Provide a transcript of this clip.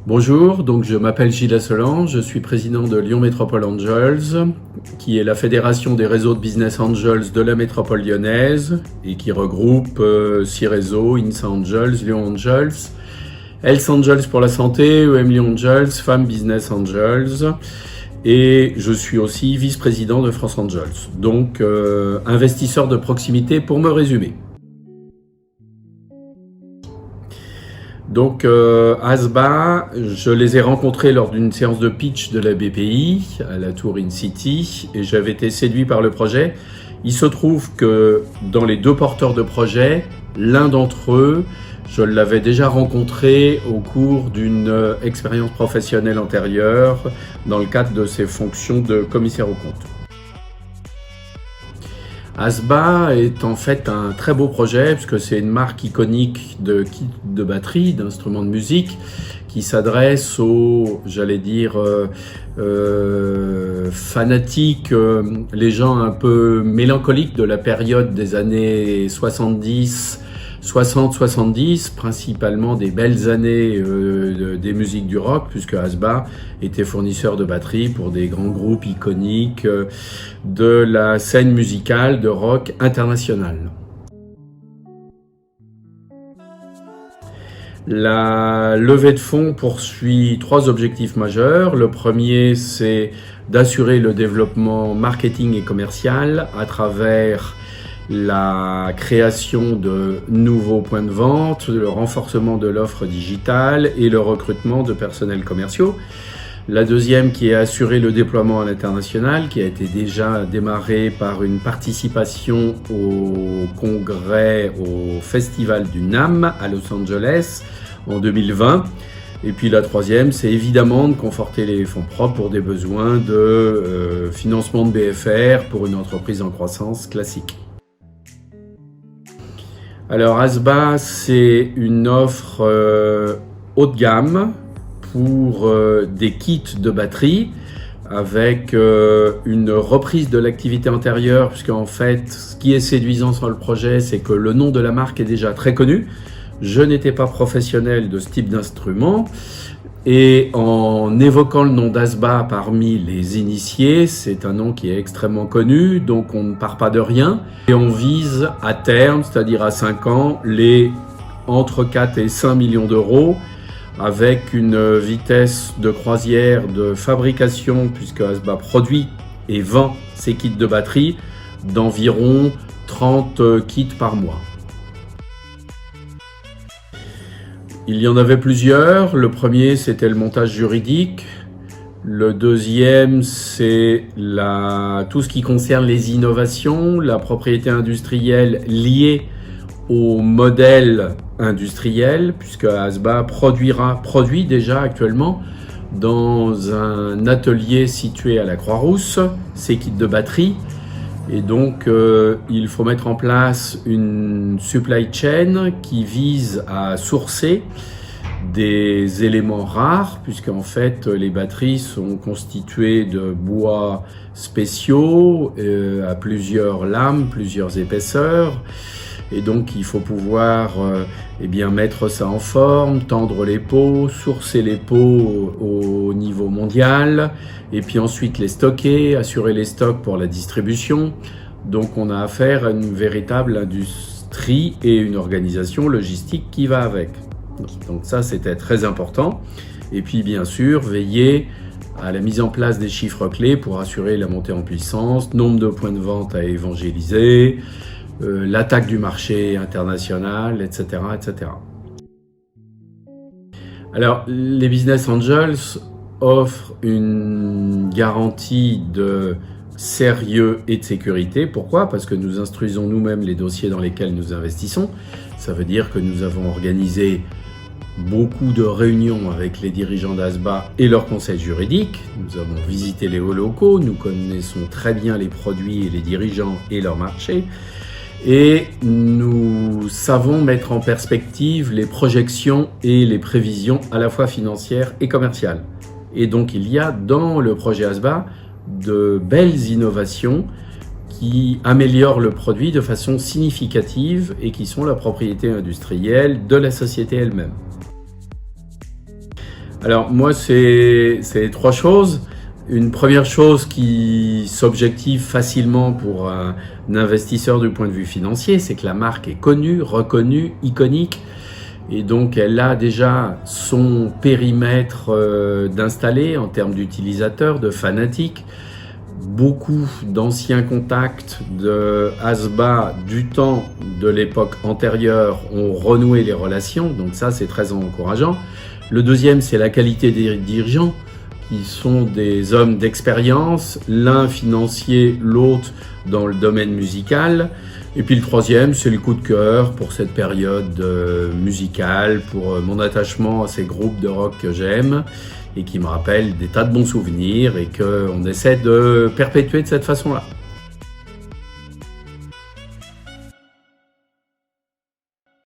Bonjour, donc je m'appelle Gilles Asselan, je suis président de Lyon Métropole Angels, qui est la fédération des réseaux de business angels de la métropole lyonnaise et qui regroupe 6 réseaux, INSA Angels, Lyon Angels, Health Angels pour la santé, EM Lyon Angels, Femmes Business Angels, et je suis aussi vice-président de France Angels, donc investisseur de proximité pour me résumer. Donc ASBA, je les ai rencontrés lors d'une séance de pitch de la BPI à la Tour InCity et j'avais été séduit par le projet. Il se trouve que dans les 2 porteurs de projet, l'un d'entre eux, je l'avais déjà rencontré au cours d'une expérience professionnelle antérieure dans le cadre de ses fonctions de commissaire aux comptes. ASBA est en fait un très beau projet puisque c'est une marque iconique de kits de batterie, d'instruments de musique qui s'adresse aux, fanatiques, les gens un peu mélancoliques de la période des années 60-70, principalement des belles années des musiques du rock, puisque ASBA était fournisseur de batteries pour des grands groupes iconiques de la scène musicale de rock internationale. La levée de fonds poursuit 3 objectifs majeurs. Le premier, c'est d'assurer le développement marketing et commercial à travers la création de nouveaux points de vente, le renforcement de l'offre digitale et le recrutement de personnels commerciaux. La deuxième qui est assurer le déploiement à l'international, qui a été déjà démarré par une participation au congrès, au festival du NAMM à Los Angeles en 2020. Et puis la troisième, c'est évidemment de conforter les fonds propres pour des besoins de financement de BFR pour une entreprise en croissance classique. Alors ASBA, c'est une offre haut de gamme pour des kits de batterie avec une reprise de l'activité antérieure, puisqu'en fait, ce qui est séduisant sur le projet, c'est que le nom de la marque est déjà très connu. Je n'étais pas professionnel de ce type d'instrument. Et en évoquant le nom d'ASBA parmi les initiés, c'est un nom qui est extrêmement connu, donc on ne part pas de rien. Et on vise à terme, c'est-à-dire à 5 ans, les entre 4 et 5 millions d'euros, avec une vitesse de croisière de fabrication, puisque ASBA produit et vend ses kits de batterie, d'environ 30 kits par mois. Il y en avait plusieurs. Le premier, c'était le montage juridique. Le deuxième, c'est tout ce qui concerne les innovations, la propriété industrielle liée au modèle industriel, puisque ASBA produit déjà actuellement dans un atelier situé à la Croix-Rousse ces kits de batterie. Et donc, il faut mettre en place une supply chain qui vise à sourcer des éléments rares, puisqu'en fait, les batteries sont constituées de bois spéciaux à plusieurs lames, plusieurs épaisseurs. Et donc, il faut pouvoir mettre ça en forme, tendre les pots, sourcer les pots au niveau mondial, et puis ensuite les stocker, assurer les stocks pour la distribution. Donc, on a affaire à une véritable industrie et une organisation logistique qui va avec. Donc ça, c'était très important. Et puis, bien sûr, veiller à la mise en place des chiffres clés pour assurer la montée en puissance, nombre de points de vente à évangéliser, l'attaque du marché international, etc., etc. Alors, les Business Angels offrent une garantie de sérieux et de sécurité. Pourquoi ? Parce que nous instruisons nous-mêmes les dossiers dans lesquels nous investissons. Ça veut dire que nous avons organisé beaucoup de réunions avec les dirigeants d'ASBA et leur conseil juridique. Nous avons visité les hauts locaux, nous connaissons très bien les produits et les dirigeants et leur marché. Et nous savons mettre en perspective les projections et les prévisions à la fois financières et commerciales. Et donc il y a dans le projet ASBA de belles innovations qui améliorent le produit de façon significative et qui sont la propriété industrielle de la société elle-même. Alors moi, c'est trois choses. Une première chose qui s'objective facilement pour un investisseur du point de vue financier, c'est que la marque est connue, reconnue, iconique. Et donc, elle a déjà son périmètre d'installé en termes d'utilisateurs, de fanatiques. Beaucoup d'anciens contacts de Asba du temps de l'époque antérieure ont renoué les relations. Donc ça, c'est très encourageant. Le deuxième, c'est la qualité des dirigeants, qui sont des hommes d'expérience, l'un financier, l'autre dans le domaine musical. Et puis le troisième, c'est le coup de cœur pour cette période musicale, pour mon attachement à ces groupes de rock que j'aime et qui me rappellent des tas de bons souvenirs et qu'on essaie de perpétuer de cette façon-là.